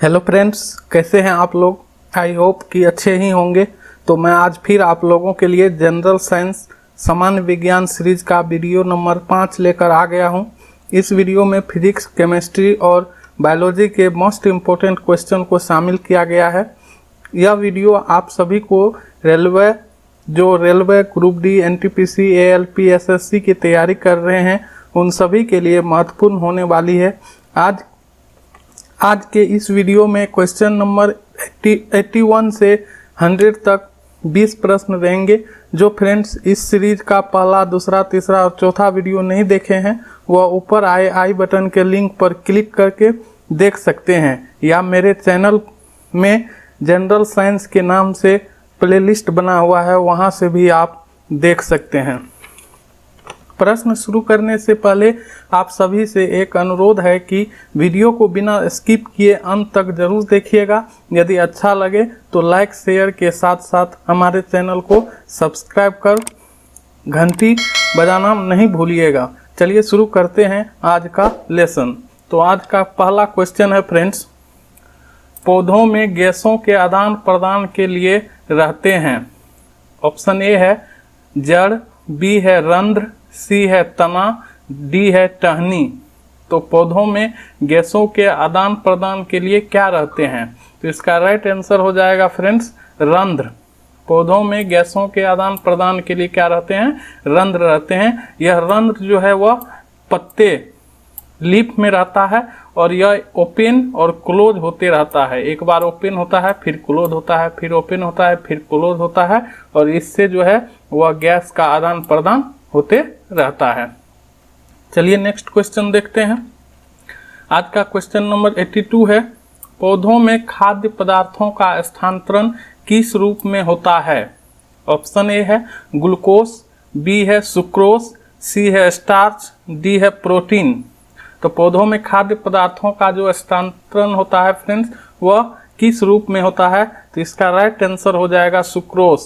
Hello friends, कैसे हैं आप लोग। आई होप कि अच्छे ही होंगे। तो मैं आज फिर आप लोगों के लिए जनरल साइंस सामान्य विज्ञान सीरीज का वीडियो नंबर 5 लेकर आ गया हूं। इस वीडियो में फिजिक्स, केमिस्ट्री और बायोलॉजी के मोस्ट इम्पोर्टेंट क्वेश्चन को शामिल किया गया है। यह वीडियो आप सभी को railway group D, NTPC, ALP, SSC की तैयारी कर रहे हैं उन सभी के लिए महत्वपूर्ण होने वाली है। आज के इस वीडियो में क्वेश्चन नंबर 81 से 100 तक 20 प्रश्न रहेंगे। जो फ्रेंड्स इस सीरीज का पहला, दूसरा, तीसरा और चौथा वीडियो नहीं देखे हैं वह ऊपर आए आई बटन के लिंक पर क्लिक करके देख सकते हैं, या मेरे चैनल में जनरल साइंस के नाम से प्लेलिस्ट बना हुआ है, वहां से भी आप देख सकते हैं। प्रश्न शुरू करने से पहले आप सभी से एक अनुरोध है कि वीडियो को बिना स्किप किए अंत तक जरूर देखिएगा। यदि अच्छा लगे तो लाइक, शेयर के साथ साथ हमारे चैनल को सब्सक्राइब कर घंटी बजाना नहीं भूलिएगा। चलिए शुरू करते हैं आज का लेसन। तो आज का पहला क्वेश्चन है फ्रेंड्स, पौधों में गैसों के आदान प्रदान के लिए रहते हैं। ऑप्शन ए है जड़, बी है रंध्र, सी है तना, डी है टहनी। तो पौधों में गैसों के आदान प्रदान के लिए क्या रहते हैं? तो इसका राइट आंसर हो जाएगा फ्रेंड्स रंध्र। पौधों में गैसों के आदान प्रदान के लिए क्या रहते हैं? रंध्र रहते हैं। यह रंध्र जो है वह पत्ते, लीफ में रहता है और यह ओपन और क्लोज होते रहता है। एक बार ओपन होता है, फिर क्लोज होता है, फिर ओपन होता है, फिर क्लोज होता है, और इससे जो है वह गैस का आदान प्रदान होते रहता है। चलिए नेक्स्ट क्वेश्चन देखते हैं। आज का क्वेश्चन नंबर 82 है, पौधों में खाद्य पदार्थों का स्थानांतरण किस रूप में होता है? ऑप्शन ए है ग्लूकोज, बी है सुक्रोज, सी है स्टार्च, डी है प्रोटीन। तो पौधों में खाद्य पदार्थों का जो स्थानांतरण होता है फ्रेंड्स वह किस रूप में होता है? तो इसका राइट आंसर हो जाएगा सुक्रोज।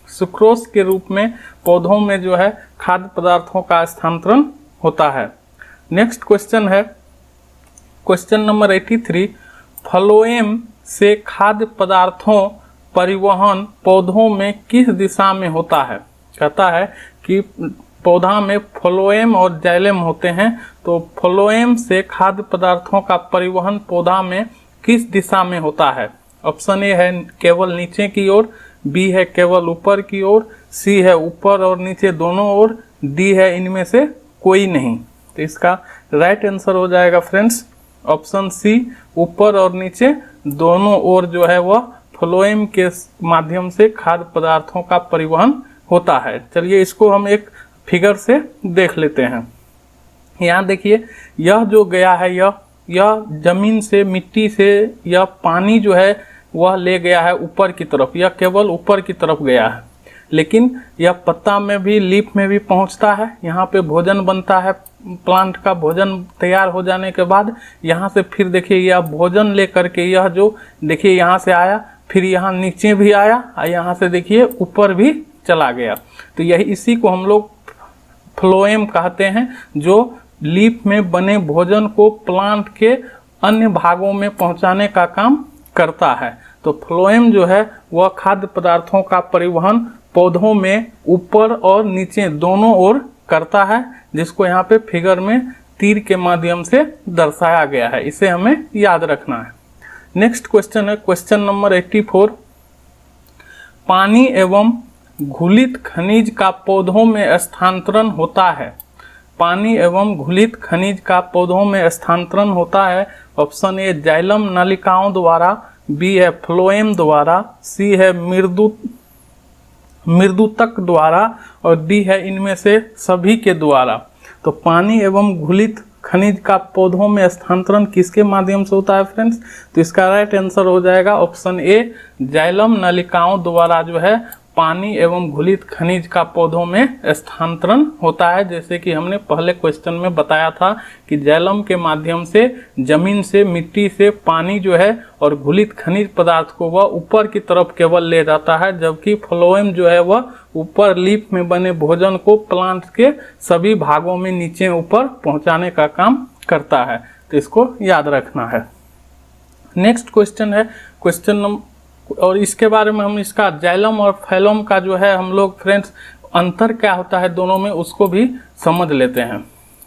सुक्रोज के रूप में पौधों में जो है खाद्य पदार्थों का स्थानांतरण होता है। नेक्स्ट क्वेश्चन है क्वेश्चन नंबर 83, फ्लोएम से खाद्य पदार्थों परिवहन पौधों में किस दिशा में होता है? कहता है कि पौधा में फ्लोएम और जाइलम होते हैं, तो फ्लोएम से खाद्य पदार्थों का परिवहन पौधा में किस दिशा में होता है? ऑप्शन ए है केवल नीचे की ओर, बी है केवल ऊपर की ओर, सी है ऊपर और नीचे दोनों ओर, डी है इनमें से कोई नहीं। तो इसका राइट आंसर हो जाएगा फ्रेंड्स ऑप्शन सी, ऊपर और नीचे दोनों ओर जो है वह फ्लोएम के माध्यम से खाद्य पदार्थों का परिवहन होता है। चलिए इसको हम एक फिगर से देख लेते हैं। यहाँ देखिए, यह जो गया है यह जमीन से, मिट्टी से यह पानी जो है वह ले गया है ऊपर की तरफ। यह केवल ऊपर की तरफ गया है, लेकिन यह पत्ता में भी, लीफ में भी पहुंचता है। यहाँ पे भोजन बनता है, प्लांट का भोजन तैयार हो जाने के बाद यहाँ से फिर देखिए यह भोजन ले करके यह जो देखिए यहाँ से आया, फिर यहाँ नीचे भी आया और यहाँ से देखिए ऊपर भी चला गया। तो यही इसी को हम लोग फ्लोएम कहते हैं, जो लीफ में बने भोजन को प्लांट के अन्य भागों में पहुंचाने का काम करता है। तो फ्लोएम जो है वह खाद्य पदार्थों का परिवहन पौधों में ऊपर और नीचे दोनों ओर करता है, जिसको यहाँ पे फिगर में तीर के माध्यम से दर्शाया गया है। इसे हमें याद रखना है। नेक्स्ट क्वेश्चन है क्वेश्चन नंबर 84, पानी एवं घुलित खनिज का पौधों में स्थानांतरण होता है। पानी एवं घुलित खनिज का पौधों में स्थानांतरण होता है। ऑप्शन ए जाइलम नलिकाओं द्वारा, बी है फ्लोएम द्वारा, सी है मृदुतक द्वारा और डी है इनमें से सभी के द्वारा। तो पानी एवं घुलित खनिज का पौधों में स्थानांतरण किसके माध्यम से होता है फ्रेंड्स? तो इसका राइट आंसर हो जाएगा ऑप्शन ए, जाइलम नलिकाओं द्वारा जो है पानी एवं घुलित खनिज का पौधों में स्थानांतरण होता है। जैसे कि हमने पहले क्वेश्चन में बताया था कि जाइलम के माध्यम से जमीन से, मिट्टी से पानी जो है और घुलित खनिज पदार्थ को वह ऊपर की तरफ केवल ले जाता है, जबकि फ्लोएम जो है वह ऊपर लीफ में बने भोजन को प्लांट के सभी भागों में नीचे ऊपर पहुंचाने का काम करता है। तो इसको याद रखना है। नेक्स्ट क्वेश्चन है क्वेश्चन नंबर, और इसके बारे में हम इसका जाइलम और फैलोम का जो है हम लोग फ्रेंड्स अंतर क्या होता है दोनों में उसको भी समझ लेते हैं।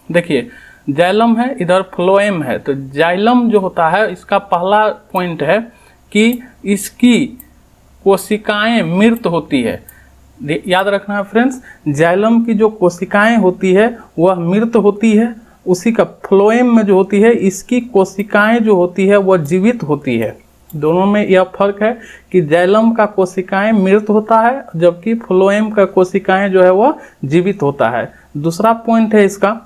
देखिए जाइलम है, इधर फ्लोएम है। तो जाइलम जो होता है इसका पहला पॉइंट है कि इसकी कोशिकाएं मृत होती है। याद रखना है फ्रेंड्स, जाइलम की जो कोशिकाएं होती है वह मृत होती है। उसी का फ्लोएम में जो होती है इसकी कोशिकाएं जो होती है वह जीवित होती है। दोनों में यह फर्क है कि जाइलम का कोशिकाएं मृत होता है जबकि फ्लोएम का कोशिकाएं जो है वह जीवित होता है। दूसरा पॉइंट है इसका,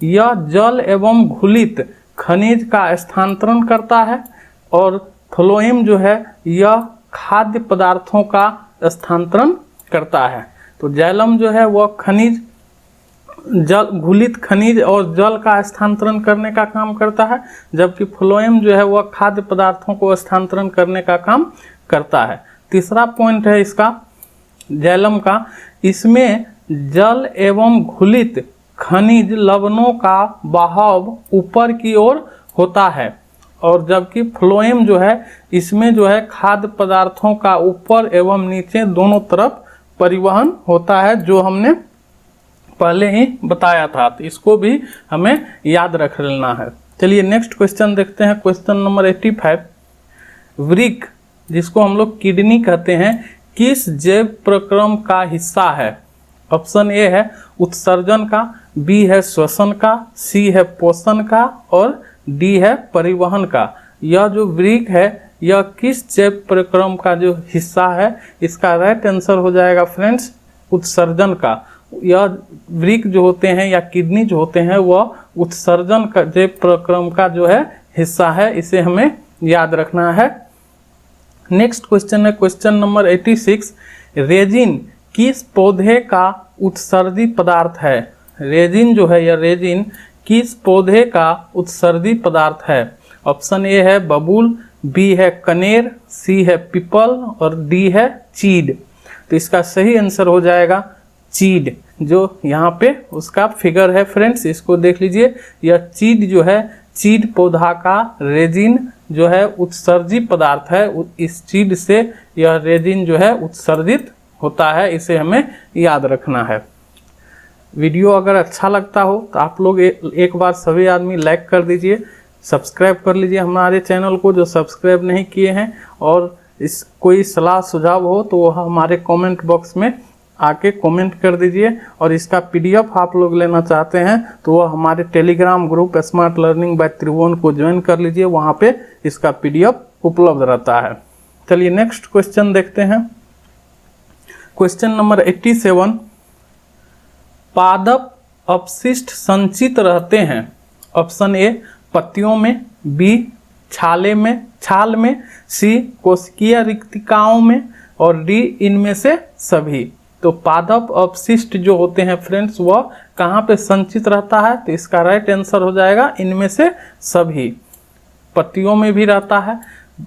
यह जल एवं घुलित खनिज का स्थानांतरण करता है और फ्लोएम जो है यह खाद्य पदार्थों का स्थानांतरण करता है। तो जाइलम जो है वह खनिज जल घुलित खनिज और जल का स्थानांतरण करने का काम करता है, जबकि फ्लोएम जो है वह खाद्य पदार्थों को स्थानांतरण करने का काम करता है। तीसरा पॉइंट है इसका जाइलम का, इसमें जल एवं घुलित खनिज लवणों का बहाव ऊपर की ओर होता है और जबकि फ्लोएम जो है इसमें जो है खाद्य पदार्थों का ऊपर एवं नीचे दोनों तरफ परिवहन होता है, जो हमने पहले ही बताया था। तो इसको भी हमें याद रख लेना है। चलिए नेक्स्ट क्वेश्चन देखते हैं, क्वेश्चन नंबर 85। वृक्क जिसको हम लोग किडनी कहते हैं किस जैव प्रक्रम का हिस्सा है? ऑप्शन ए है उत्सर्जन का, बी है श्वसन का, सी है पोषण का और डी है परिवहन का। यह जो वृक्क है यह किस जैव प्रक्रम का जो हिस्सा है? इसका राइट आंसर हो जाएगा फ्रेंड्स उत्सर्जन का। यह वृक्क जो होते हैं या किडनी जो होते हैं वह उत्सर्जन का जैव प्रक्रम का जो है हिस्सा है, इसे हमें याद रखना है। नेक्स्ट क्वेश्चन है क्वेश्चन नंबर 86। रेजिन किस पौधे का उत्सर्जी पदार्थ है? रेजिन जो है या रेजिन किस पौधे का उत्सर्जी पदार्थ है? ऑप्शन ए है बबूल, बी है कनेर, सी है पीपल और डी है चीड। तो इसका सही आंसर हो जाएगा चीड, जो यहाँ पे उसका फिगर है फ्रेंड्स, इसको देख लीजिए। यह चीड जो है चीड पौधा का रेजिन जो है उत्सर्जी पदार्थ है। इस चीड से यह रेजिन जो है उत्सर्जित होता है, इसे हमें याद रखना है। वीडियो अगर अच्छा लगता हो तो आप लोग एक बार सभी आदमी लाइक कर दीजिए, सब्सक्राइब कर लीजिए हमारे चैनल को जो सब्सक्राइब नहीं किए हैं, और इस कोई सलाह सुझाव हो तो वह हमारे कमेंट बॉक्स में आके कमेंट कर दीजिए। और इसका पीडीएफ आप लोग लेना चाहते हैं तो वह हमारे Telegram group smart learning by Tribhuvan को ज्वाइन कर लीजिए, वहाँ पे इसका पीडीएफ उपलब्ध रहता है। चलिए नेक्स्ट क्वेश्चन देखते हैं, क्वेश्चन नंबर 87। पादप अपशिष्ट संचित रहते हैं। ऑप्शन ए पत्तियों में, बी छाल में, सी कोशिकीय रिक्तिकाओं में और डी इनमें से सभी। तो पादप अपशिष्ट जो होते हैं फ्रेंड्स वह कहाँ पे संचित रहता है? तो इसका राइट आंसर हो जाएगा इनमें से सभी। पत्तियों में भी रहता है,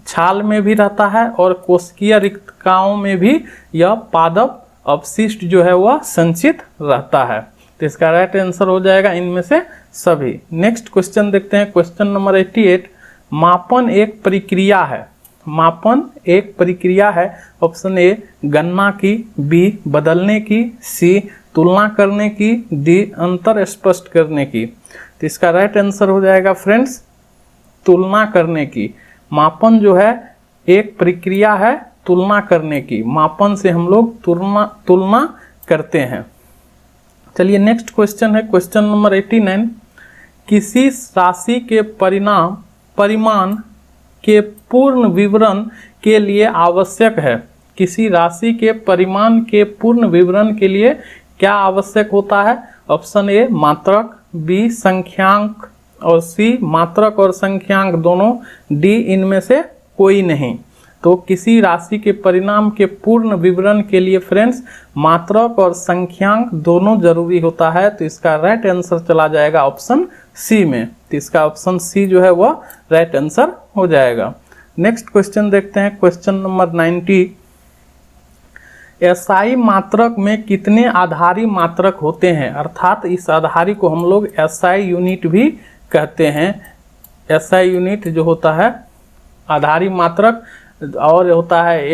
छाल में भी रहता है और कोशिकीय रिक्तिकाओं में भी यह पादप अपशिष्ट जो है वह संचित रहता है। तो इसका राइट आंसर हो जाएगा इनमें से सभी। नेक्स्ट क्वेश्चन देखते हैं, क्वेश्चन नंबर 88। मापन एक प्रक्रिया है। मापन एक प्रक्रिया है। ऑप्शन ए गणना की, बी बदलने की, सी तुलना करने की, डी अंतर स्पष्ट करने की। तो इसका राइट आंसर हो जाएगा फ्रेंड्स तुलना करने की। मापन जो है एक प्रक्रिया है तुलना करने की। मापन से हम लोग तुलना करते हैं। चलिए नेक्स्ट क्वेश्चन है क्वेश्चन नंबर 89। किसी राशि के परिमाण के पूर्ण विवरण के लिए आवश्यक है। किसी राशि के परिमाण के पूर्ण विवरण के लिए क्या आवश्यक होता है? ऑप्शन ए मात्रक, बी संख्यांक और सी मात्रक और संख्यांक दोनों, डी इनमें से कोई नहीं। तो किसी राशि के परिणाम के पूर्ण विवरण के लिए फ्रेंड्स मात्रक और संख्यांक दोनों जरूरी होता है। तो इसका राइट आंसर चला जाएगा ऑप्शन सी में। तो इसका ऑप्शन सी जो है वह राइट आंसर हो जाएगा। नेक्स्ट क्वेश्चन देखते हैं क्वेश्चन नंबर 90। एसआई मात्रक में कितने आधारी मात्रक होते हैं? अर्थात इस आधारी को हम लोग एसआई यूनिट भी कहते हैं। एसआई यूनिट जो होता है आधारी मात्रक और होता है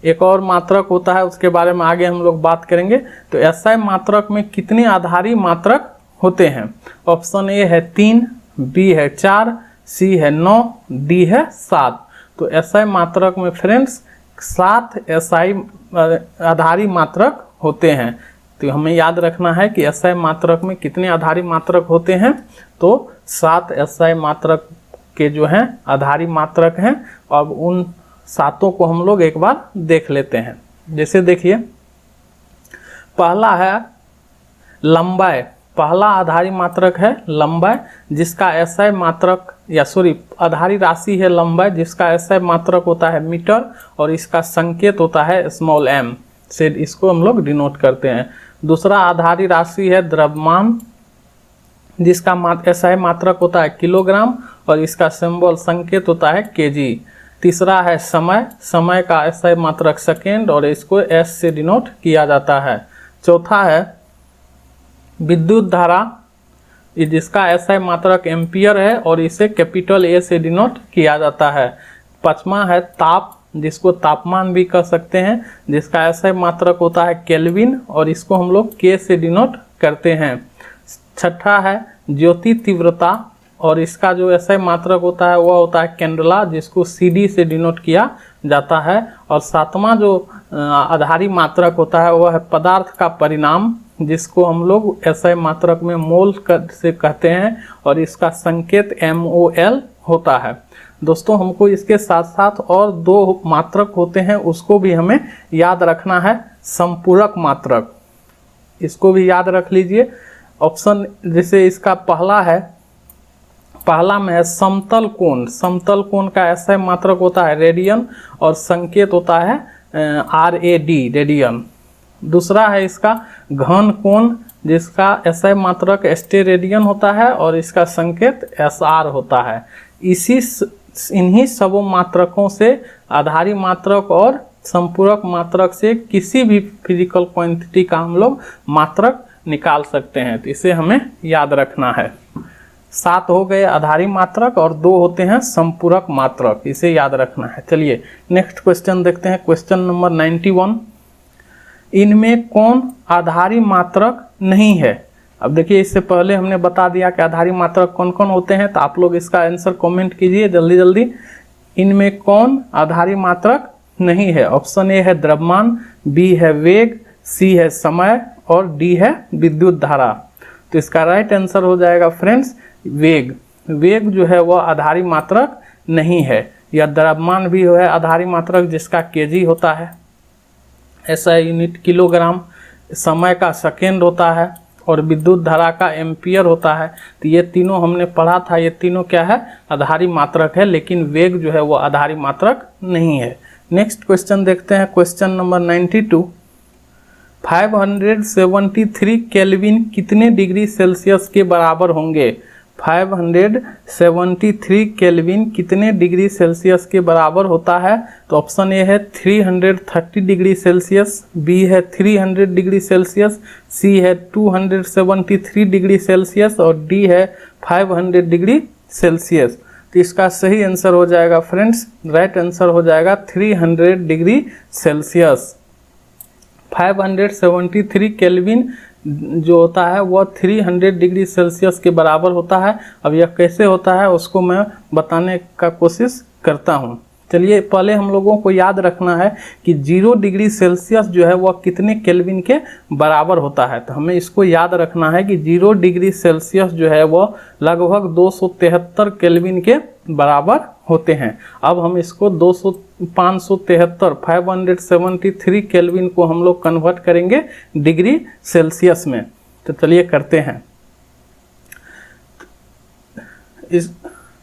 एक और मात्रक होता है, उसके बारे में आगे हम लोग बात करेंगे। तो एसआई मात्रक में कितने आधारी मात्रक होते हैं? ऑप्शन ए है 3, बी है 4, सी है 9, डी है 7। तो एसआई मात्रक में फ्रेंड्स 7 एसआई आधारी मात्रक होते हैं। तो हमें याद रखना है कि एसआई मात्रक में कितने आधारी मात्रक होते हैं। तो 7 एसआई मात्रक के जो हैं आधारी मात्रक हैं। अब उन 7 को हम लोग एक बार देख लेते हैं। जैसे देखिए, पहला है लंबाई। पहला आधारी मात्रक है लंबाई, जिसका एसआई मात्रक आधारी राशि है लंबाई, जिसका एसआई मात्रक होता है मीटर और इसका संकेत होता है स्मॉल m से इसको हम लोग डिनोट करते हैं। दूसरा आधारी राशि है द्रव्यमान, जिसका एसआई मात्रक होता है किलोग्राम और इसका सिंबल संकेत होता है केजी। तीसरा है समय। समय का एसआई मात्रक सेकेंड और इसको एस से डिनोट किया जाता है। चौथा है विद्युत धारा, जिसका एसआई मात्रक एम्पियर है और इसे कैपिटल ए से डिनोट किया जाता है। पांचवा है ताप, जिसको तापमान भी कह सकते हैं, जिसका एसआई मात्रक होता है केल्विन और इसको हम लोग के से डिनोट करते हैं। छठा है ज्योति तीव्रता और इसका जो एसआई मात्रक होता है वह होता है कैंडेला, जिसको सीडी से डिनोट किया जाता है। और सातवां जो आधारी मात्रक होता है वह है पदार्थ का परिणाम, जिसको हम लोग एसआई मात्रक में मोल से कहते हैं और इसका संकेत MOL होता है। दोस्तों, हमको इसके साथ साथ और 2 मात्रक होते हैं, उसको भी हमें याद रखना है। संपूरक मात्रक, इसको भी याद रख लीजिए। ऑप्शन जैसे इसका पहला में है समतल कोण। समतल कोण का एसआई मात्रक होता है रेडियन और संकेत होता है RAD, रेडियन। दूसरा है इसका घन कोण, जिसका एसआई मात्रक स्टेरेडियन होता है और इसका संकेत SR होता है। इन्हीं सबों मात्रकों से आधारी मात्रक और संपूरक मात्रक से किसी भी फिजिकल क्वांटिटी का हम लोग मात्रक निकाल सकते हैं। तो इसे हमें याद रखना है। 7 हो गए आधारी मात्रक और 2 होते हैं संपूरक मात्रक, इसे याद रखना है। चलिए नेक्स्ट क्वेश्चन देखते हैं। क्वेश्चन नंबर 91, इनमें कौन आधारी मात्रक नहीं है? अब देखिए, इससे पहले हमने बता दिया कि आधारी मात्रक कौन कौन होते हैं, तो आप लोग इसका आंसर कमेंट कीजिए जल्दी जल्दी। इनमें कौन आधारी मात्रक नहीं है? ऑप्शन ए है द्रव्यमान, बी है वेग, सी है समय और डी है विद्युत धारा। तो इसका राइट आंसर हो जाएगा फ्रेंड्स वेग। वेग जो है वह आधारी मात्रक नहीं है। यह द्रव्यमान भी है आधारी मात्रक, जिसका केजी होता है, एसआई यूनिट किलोग्राम, समय का सेकेंड होता है और विद्युत धारा का एम्पियर होता है। तो ये तीनों हमने पढ़ा था, ये तीनों क्या है? आधारी मात्रक है, लेकिन वेग जो है वो आधारी मात्रक नहीं है। नेक्स्ट क्वेश्चन देखते हैं। क्वेश्चन नंबर 92, 573 केल्विन कितने डिग्री सेल्सियस के बराबर होंगे? 573 केल्विन कितने डिग्री सेल्सियस के बराबर होता है? तो ऑप्शन ए है 330 डिग्री सेल्सियस, बी है 300 डिग्री सेल्सियस, सी है 273 डिग्री सेल्सियस और डी है 500 डिग्री सेल्सियस। तो इसका सही आंसर हो जाएगा फ्रेंड्स, राइट आंसर हो जाएगा 300 डिग्री सेल्सियस। 573 केल्विन जो होता है वह 300 डिग्री सेल्सियस के बराबर होता है। अब यह कैसे होता है उसको मैं बताने का कोशिश करता हूँ। चलिए, पहले हम लोगों को याद रखना है कि 0 डिग्री सेल्सियस जो है वह कितने केल्विन के बराबर होता है। तो हमें इसको याद रखना है कि 0 डिग्री सेल्सियस जो है वह लगभग 273 केल्विन के बराबर होते हैं। अब हम इसको 573 केल्विन को हम लोग कन्वर्ट करेंगे डिग्री सेल्सियस में। तो चलिए करते हैं। इस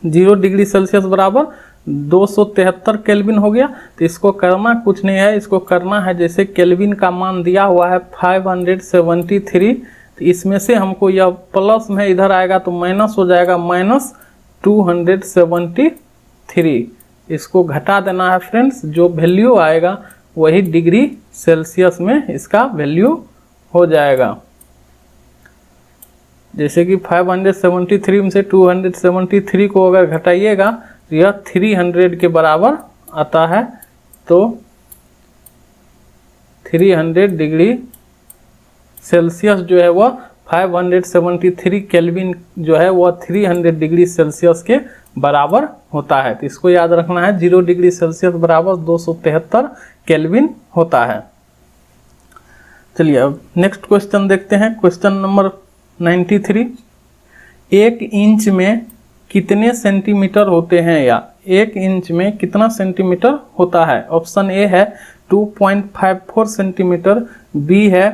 0 डिग्री सेल्सियस बराबर 273 केल्विन हो गया। तो इसको करना कुछ नहीं है, इसको करना है जैसे केल्विन का मान दिया हुआ है 573, तो इसमें से हमको यह प्लस में इधर आएगा तो माइनस हो जाएगा -273। इसको घटा देना है फ्रेंड्स, जो वैल्यू आएगा वही डिग्री सेल्सियस में इसका वैल्यू हो जाएगा। जैसे कि 573 में से 273 को अगर घटाइएगा तो यह 300 के बराबर आता है। तो 300 डिग्री सेल्सियस जो है वह 573 केल्विन जो है वह 300 डिग्री सेल्सियस के बराबर होता है। तो इसको याद रखना है, 0 डिग्री सेल्सियस बराबर 273 केल्विन होता है। चलिए अब नेक्स्ट क्वेश्चन देखते हैं। क्वेश्चन नंबर 93, 1 इंच में कितने सेंटीमीटर होते हैं, या 1 इंच में कितना सेंटीमीटर होता है। ऑप्शन ए है 2.54 सेंटीमीटर, बी है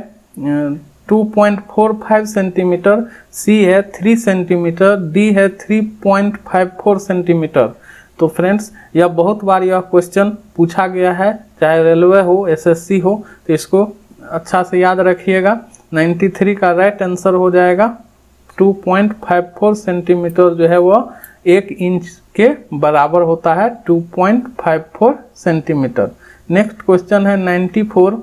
2.45 सेंटीमीटर, सी है 3 सेंटीमीटर, डी है 3.54 सेंटीमीटर। तो फ्रेंड्स यह बहुत बार यह क्वेश्चन पूछा गया है, चाहे रेलवे हो, एसएससी हो, तो इसको अच्छा से याद रखिएगा। 93 का राइट आंसर हो जाएगा 2.54 सेंटीमीटर जो है वह 1 इंच के बराबर होता है, 2.54 सेंटीमीटर। नेक्स्ट क्वेश्चन है 94,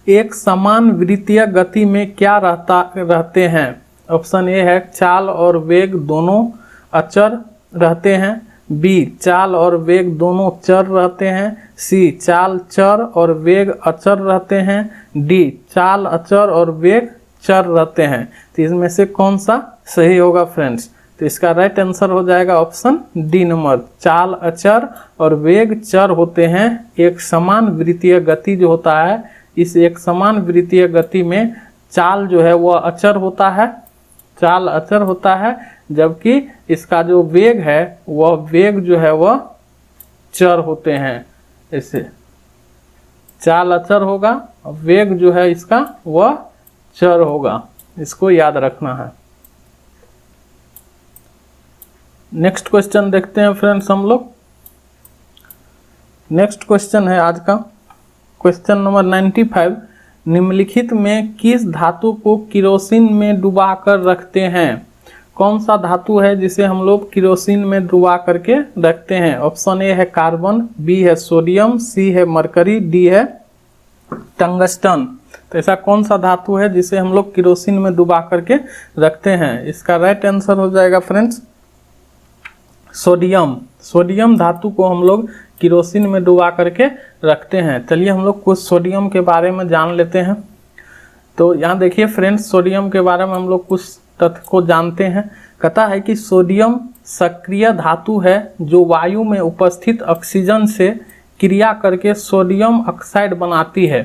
एक समान वृत्तीय गति में क्या रहते हैं। ऑप्शन ए है चाल और वेग दोनों अचर रहते हैं, बी चाल और वेग दोनों चर रहते हैं, सी चाल चर और वेग अचर रहते हैं, डी चाल अचर और वेग चर रहते हैं। तो इसमें से कौन सा सही होगा फ्रेंड्स। तो इसका राइट आंसर हो जाएगा ऑप्शन डी नंबर, चाल अचर और वेग चर होते हैं। एक समान वृत्तीय गति जो होता है, इस एक समान वृत्तीय गति में चाल जो है वह अचर होता है, चाल अचर होता है, जबकि इसका जो वेग है वह वेग जो है वह चर होते हैं। ऐसे चाल अचर होगा, वेग जो है इसका वह चर होगा, इसको याद रखना है। नेक्स्ट क्वेश्चन देखते हैं फ्रेंड्स हम लोग। नेक्स्ट क्वेश्चन है आज का क्वेश्चन नंबर 95, निम्नलिखित में किस धातु को किरोसिन में डुबाकर रखते हैं। कौन सा धातु है जिसे हम लोग किरोसिन में डुबा करके रखते हैं। ऑप्शन ए है कार्बन, बी है सोडियम, सी है मरकरी, डी है टंगस्टन। तो ऐसा कौन सा धातु है जिसे हम लोग किरोसिन में डुबा करके रखते हैं। इसका राइट आंसर हो जाएगा फ्रेंड्स सोडियम। सोडियम धातु को हम लोग किरोसिन में डुबा करके रखते हैं। चलिए हम लोग कुछ सोडियम के बारे में जान लेते हैं। तो यहाँ देखिए फ्रेंड्स, सोडियम के बारे में हम लोग कुछ तथ्य को जानते हैं। कहता है कि सोडियम सक्रिय धातु है जो वायु में उपस्थित ऑक्सीजन से क्रिया करके सोडियम ऑक्साइड बनाती है।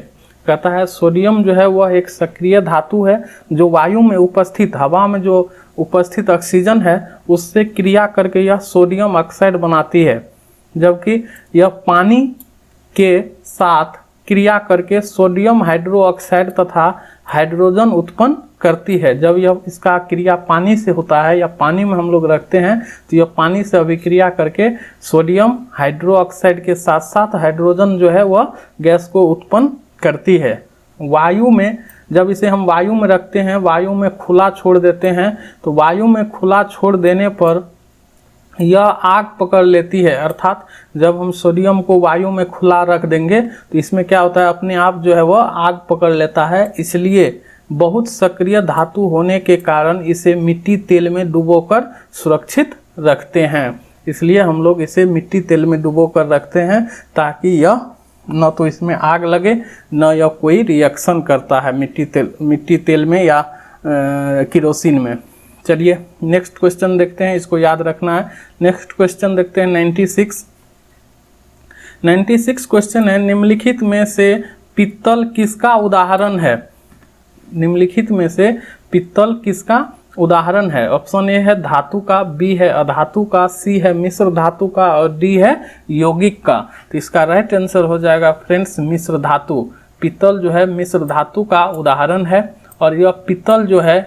कहता है सोडियम जो है वह एक सक्रिय धातु है जो वायु में उपस्थित, हवा में जो उपस्थित ऑक्सीजन है उससे क्रिया करके यह सोडियम ऑक्साइड बनाती है, जबकि यह पानी के साथ क्रिया करके सोडियम हाइड्रोक्साइड तथा हाइड्रोजन उत्पन्न करती है। जब यह इसका क्रिया पानी से होता है या पानी में हम लोग रखते हैं तो यह पानी से अभिक्रिया करके सोडियम हाइड्रोक्साइड के साथ साथ हाइड्रोजन जो है वह गैस को उत्पन्न करती है। वायु में जब इसे हम वायु में रखते हैं, वायु में खुला छोड़ देते हैं, तो वायु में खुला छोड़ देने पर यह आग पकड़ लेती है। अर्थात जब हम सोडियम को वायु में खुला रख देंगे तो इसमें क्या होता है, अपने आप जो है वह आग पकड़ लेता है। इसलिए बहुत सक्रिय धातु होने के कारण इसे मिट्टी तेल में डुबोकर सुरक्षित रखते हैं। इसलिए हम लोग इसे मिट्टी तेल में डुबोकर रखते हैं ताकि यह न तो इसमें आग लगे न यह कोई रिएक्शन करता है मिट्टी तेल में या किरोसिन में। चलिए नेक्स्ट क्वेश्चन देखते हैं, इसको याद रखना है। नेक्स्ट क्वेश्चन देखते हैं 96 क्वेश्चन है, निम्नलिखित में से पित्तल किसका उदाहरण है। निम्नलिखित में से पित्तल किसका उदाहरण है। ऑप्शन ए है धातु का, बी है अधातु का, सी है मिश्र धातु का और डी है यौगिक का। तो इसका राइट आंसर हो जाएगा फ्रेंड्स मिश्र धातु। पित्तल जो है मिश्र धातु का उदाहरण है और यह पित्तल जो है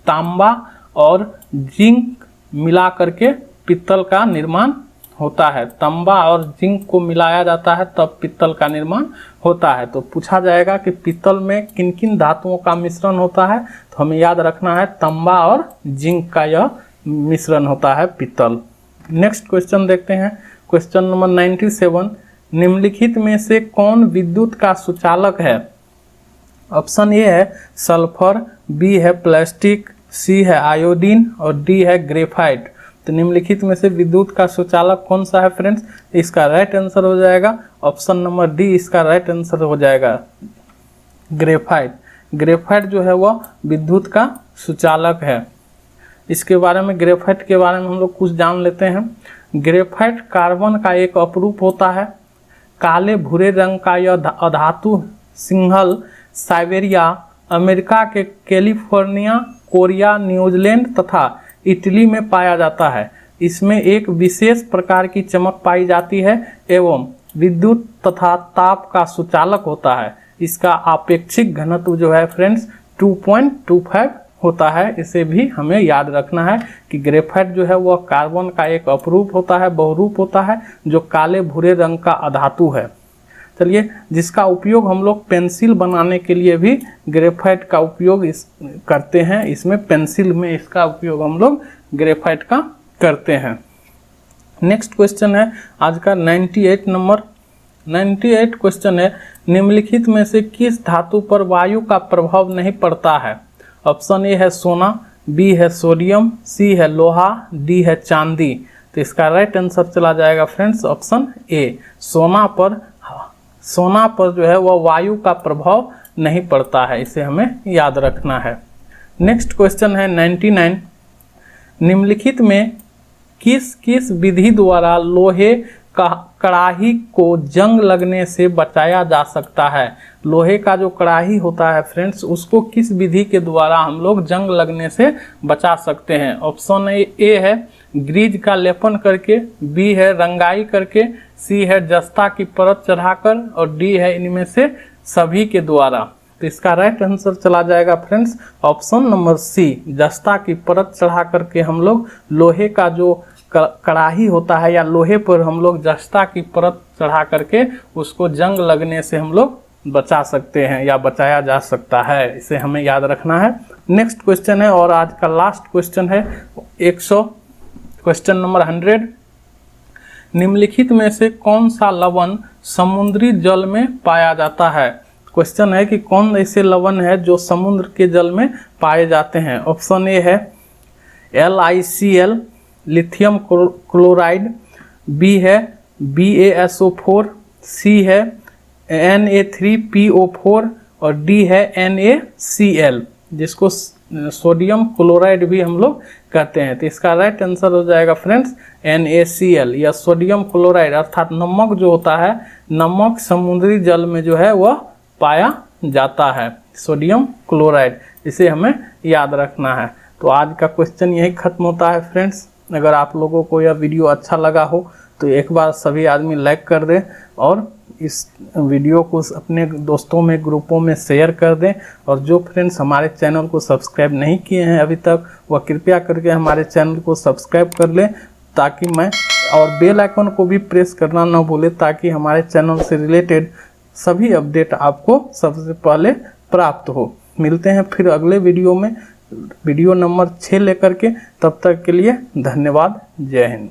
तांबा और जिंक मिला करके पित्तल का निर्माण होता है। तांबा और जिंक को मिलाया जाता है तब पित्तल का निर्माण होता है। तो पूछा जाएगा कि पित्तल में किन किन धातुओं का मिश्रण होता है, तो हमें याद रखना है तांबा और जिंक का यह मिश्रण होता है पित्तल। नेक्स्ट क्वेश्चन देखते हैं, क्वेश्चन नंबर 97, निम्नलिखित में से कौन विद्युत का सुचालक है। ऑप्शन ए है सल्फर, बी है प्लास्टिक, सी है आयोडीन और डी है ग्रेफाइट। तो निम्नलिखित में से विद्युत का सुचालक कौन सा है फ्रेंड्स? इसका राइट आंसर हो जाएगा ऑप्शन नंबर डी, इसका राइट आंसर हो जाएगा ग्रेफाइट। ग्रेफाइट जो है वह विद्युत का सुचालक है। इसके बारे में, ग्रेफाइट के बारे में हम लोग कुछ जान लेते हैं। ग्रेफाइट कार्बन का एक अपरूप होता है। काले भूरे रंग का यह अधातु सिंहल साइबेरिया, अमेरिका के कैलिफोर्निया, कोरिया, न्यूजीलैंड तथा इटली में पाया जाता है। इसमें एक विशेष प्रकार की चमक पाई जाती है एवं विद्युत तथा ताप का सुचालक होता है। इसका आपेक्षिक घनत्व जो है फ्रेंड्स 2.25 होता है। इसे भी हमें याद रखना है कि ग्रेफाइट जो है वह कार्बन का एक अपरूप होता है, बहुरूप होता है, जो काले भूरे रंग का अधातु है। चलिए, जिसका उपयोग हम लोग पेंसिल बनाने के लिए भी ग्रेफाइट का उपयोग करते हैं। इसमें पेंसिल में इसका उपयोग हम लोग ग्रेफाइट का करते हैं। नेक्स्ट क्वेश्चन है आज का 98 नंबर। 98 क्वेश्चन है, निम्नलिखित में से किस धातु पर वायु का प्रभाव नहीं पड़ता है? ऑप्शन ए है सोना, बी है सोडियम, सी है लोहा, डी है चांदी। तो इसका राइट आंसर चला जाएगा फ्रेंड्स ऑप्शन ए, सोना पर जो है वह वायु का प्रभाव नहीं पड़ता है। इसे हमें याद रखना है। नेक्स्ट क्वेश्चन है 99, निम्नलिखित में किस किस विधि द्वारा लोहे का कड़ाही को जंग लगने से बचाया जा सकता है? लोहे का जो कड़ाही होता है फ्रेंड्स, उसको किस विधि के द्वारा हम लोग जंग लगने से बचा सकते हैं? ऑप्शन ए है ग्रीज का लेपन करके, बी है रंगाई करके, सी है जस्ता की परत चढ़ाकर और डी है इनमें से सभी के द्वारा। तो इसका राइट आंसर चला जाएगा फ्रेंड्स ऑप्शन नंबर सी, जस्ता की परत चढ़ा करके हम लोग लोहे का जो कड़ाही होता है या लोहे पर हम लोग जस्ता की परत चढ़ा करके उसको जंग लगने से हम लोग बचा सकते हैं या बचाया जा सकता है। इसे हमें याद रखना है। नेक्स्ट क्वेश्चन है और आज का लास्ट क्वेश्चन है 100, क्वेश्चन नंबर 100, निम्नलिखित में से कौन सा लवण समुद्री जल में पाया जाता है? क्वेश्चन है कि कौन ऐसे लवण है जो समुद्र के जल में पाए जाते हैं। ऑप्शन ए है LiCl लिथियम क्लोराइड, बी है BaSO4, सी है Na3PO4 और डी है NaCl, जिसको सोडियम क्लोराइड भी हम लोग कहते हैं। तो इसका राइट आंसर हो जाएगा फ्रेंड्स NaCl या सोडियम क्लोराइड, अर्थात नमक जो होता है, नमक समुद्री जल में जो है वह पाया जाता है, सोडियम क्लोराइड। इसे हमें याद रखना है। तो आज का क्वेश्चन यही खत्म होता है फ्रेंड्स। अगर आप लोगों को यह वीडियो अच्छा लगा हो तो एक बार सभी आदमी लाइक कर दें और इस वीडियो को अपने दोस्तों में, ग्रुपों में शेयर कर दें। और जो फ्रेंड्स हमारे चैनल को सब्सक्राइब नहीं किए हैं अभी तक, वह कृपया करके हमारे चैनल को सब्सक्राइब कर लें, ताकि और बेल आइकन को भी प्रेस करना ना भूलें, ताकि हमारे चैनल से रिलेटेड सभी अपडेट आपको सबसे पहले प्राप्त हो। मिलते हैं फिर अगले वीडियो में, वीडियो नंबर 6 लेकर के। तब तक के लिए धन्यवाद। जय हिंद।